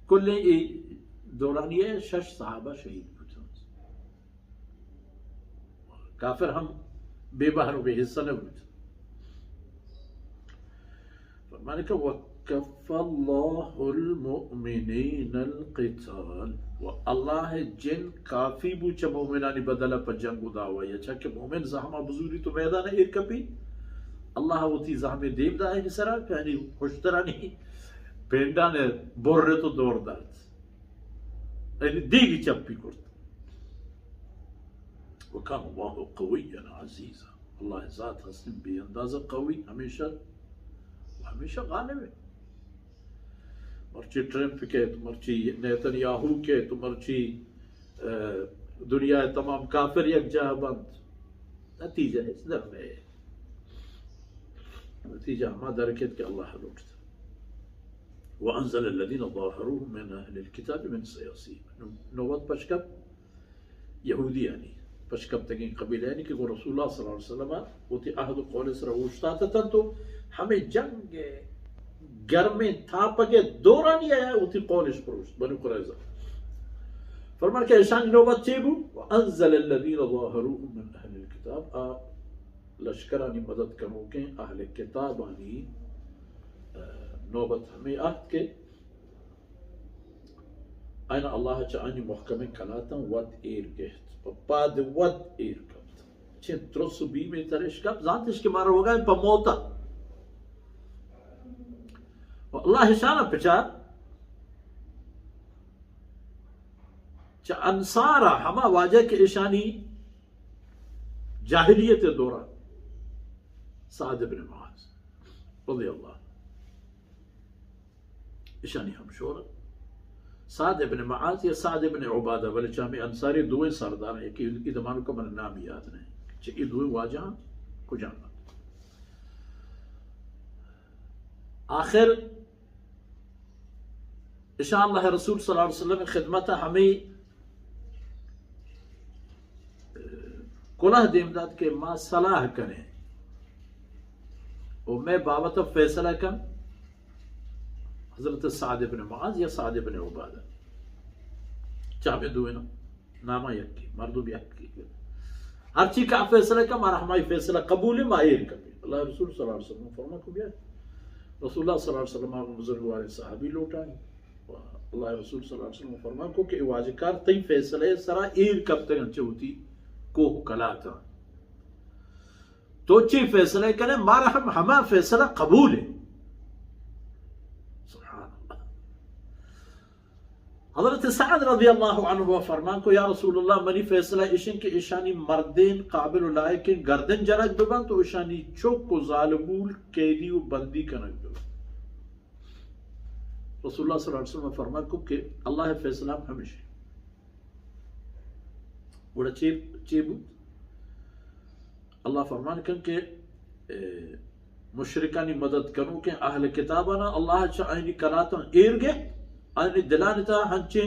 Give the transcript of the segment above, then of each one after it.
كل دورانية شش صحابة شهيد بودن كافر هم ببهر وبحصة نبود فرمانك وكف الله المؤمنين القتال والله جن کافی بو چه مؤمنانی بدلا پر جنگو داوا یا چه کہ مؤمن زحمه بزوری تو میدان ایر کپی الله وتی زحمه دیو دا این سرا یعنی خوشترانی پیندان بره تو دور داد یعنی دیگی چپی کرد وكان الله قويا عزيزا الله ذات هستن بأندازة قوي हमेशा गालिब है मर्ची ट्रम्प के तो मर्ची नेतन्याहू के तो मर्ची दुनिया तमाम काफिर यकजा बंद नतीजा है इस दर में नतीजा हमा दरकत के अल्लाह लुटता وأنزل الذين ظاهروهم من أهل الكتاب من سياسيهم نوبت پشکب يهودي يعني پشکب تگين قبيلة يعني कि رسول الله صلى الله عليه وسلم وتي أهد قول سر وشتات تنتو हमें जंग घर में था पके दौरा नहीं आया उती कौलिश परोश बनु कुरैज़ा फरमान के ईशान नौबत चेबू वअंज़ल الذين ظاهروهم من أهل الكتاب लश्करानी मदद करो के अहले किताबानी नौबत हमें आहद के أنا الله جعلني محكمين كلاتا ود إيرجت بعد ود إيرجت چه ترسو بی में तरश कब जानतिश के मारा होगा पमोता والله شانا بچار چه انصارا हमा वाजे के ईशानी जाहिलियत दौरा साद इब्न मुआज रज़ी अल्लाह ईशानी हम शोरा साद इब्न मुआज या साद इब्न उबादा वले चामे अंसारी दुए सरदार है कि इनकी दमानों का मन नाम याद नहीं चे ये दुए वाजा को जानना आखिर इंशाअल्लाह रसूल सल्लल्लाहु अलैहि वसल्लम खिदमत हमें कुलह देमदाद के मां सलाह करें और मैं बाबत फैसला कर हजरत साद इब्न मुआज या साद इब्न उबादा चाबे दुए ना नामा यक्की मर्दू भी यक्की हर चीज का फैसला का मारा हमारी फैसला कबूल है माहिर कभी अल्लाह रसूल सल्लल्लाहु अलैहि वसल्लम फरमा को बिया रसूलुल्लाह सल्लल्लाहु अलैहि वसल्लम बुजुर्ग वाले सहाबी लौटाए अल्लाह रसूल सल्लल्लाहु अलैहि वसल्लम फरमा को कि वाजिकार तई फैसले सरा ईर कब तक अच्छे होती को कलाता तो ची फैसले करे मारा हम हमा फैसला कबूल है सुभान अल्लाह हजरत सअद रज़ी अल्लाह अन्हु फरमान को या रसूलुल्लाह मनी फैसला इशन के ईशानी मर्देन काबिल लायक गर्दन जनक दुबन तो ईशानी चौक को जालबूल कैदी व बंदी कनक दुबन रसूलुल्लाह सल्लल्लाहु अलैहि वसल्लम फरमान को कि अल्लाह फैसला हमेशा वड़ा चेबू अल्लाह फरमान कन के मुशरिकानी मदद करूं के अहल किताबना अल्लाह चाइनी कराता एरगे आनी दिलानता हंचे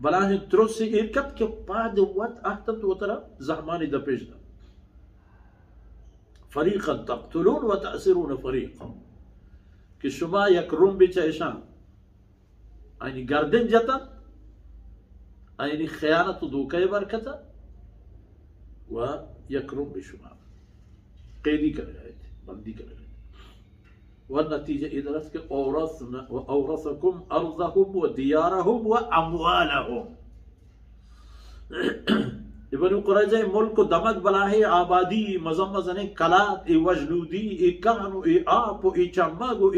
बलाह त्रोस एरकत के बाद वत अहतत वतरा जहमानी दपेजदा फरीqan तक्तुलून व तअसिरून फरीqan कि शुमा यकरुम बिचाइशान आनी गर्दन जता आनी खयानत दुकय बरकता व यकरुम बिशुमा कैदी कर गए थे बंदी कर गए والنتيجة إذا رأسك أورثكم أرضهم وديارهم وأموالهم ابن قريظة ملك دمك بلاهي آبادي مزمزنه كلات وجلودي كهنو آب و چمگ و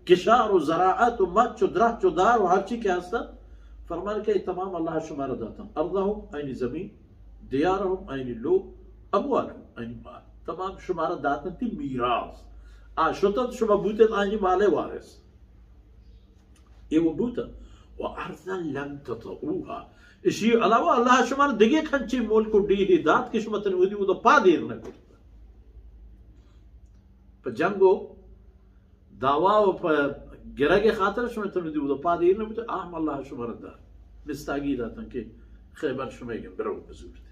کشار و زراعت و مچ و درخت و دار و هر چی که هست فرمان که تمام الله شما را داتم أرضهم أين زمین ديارهم أين لو أموالهم أين مال تمام شما را داتن تی میراث شتت شما بوتت آنی مال وارث ایو بوتا و أرضا لم تطعوها इसी अलावा अल्लाह शुमार दिगे खंची मोल को डी हिदात की शुमत ने उदी उदो पा देर न करता पर जंगो दावा व गिरा के खातर शुमत ने उदी उदो पा देर न तो आम अल्लाह शुमार दा मिस्तागी दातन के खैबर शुमेगे बरो बजूर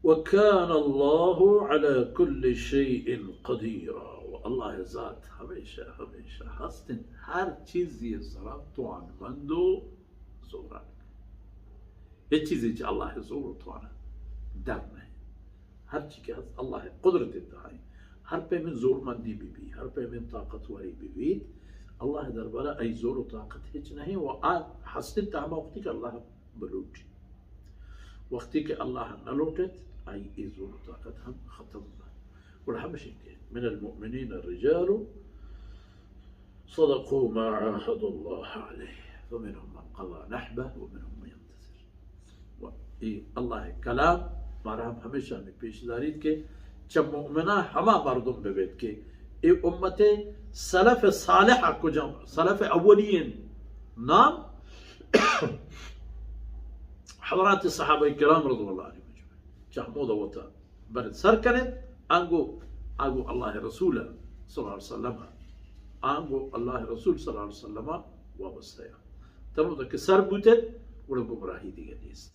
وكان الله على كل شيء قدير الله ذات همیشه هستن، هر چیزی سرا توانمند و زورن. هیچ چیزی که الله زور توانه در نه. هر چی که هست الله قدرت دهی. هر پی من زورمندی ببی، هر پی من طاقتوری ببید، الله درباره ای زور و طاقت هیچ نهی و هستن تمام وقتی که الله بلوچ. وقتی که الله نلوچت ای زور و طاقت هم ختم. والحمش من المؤمنين الرجال صدقوا ما عاهدوا الله عليه فمنهم من قضى نحبه ومنهم من ينتظر. الله کلام مرام همیشه می پیش دارید که چه مؤمنان همه مردم ببید که ای امت سلف صالح کجا، سلف اولین نام حضرات الصحابه الكرام رضي الله عنهم اجمعين. چه وتا برد سر کنید انگو الله رسول صلی الله علیه وسلم، انگو الله رسول صلی الله علیه وسلم وابسته. تمام که سر بوده و گمراهی دیگه نیست.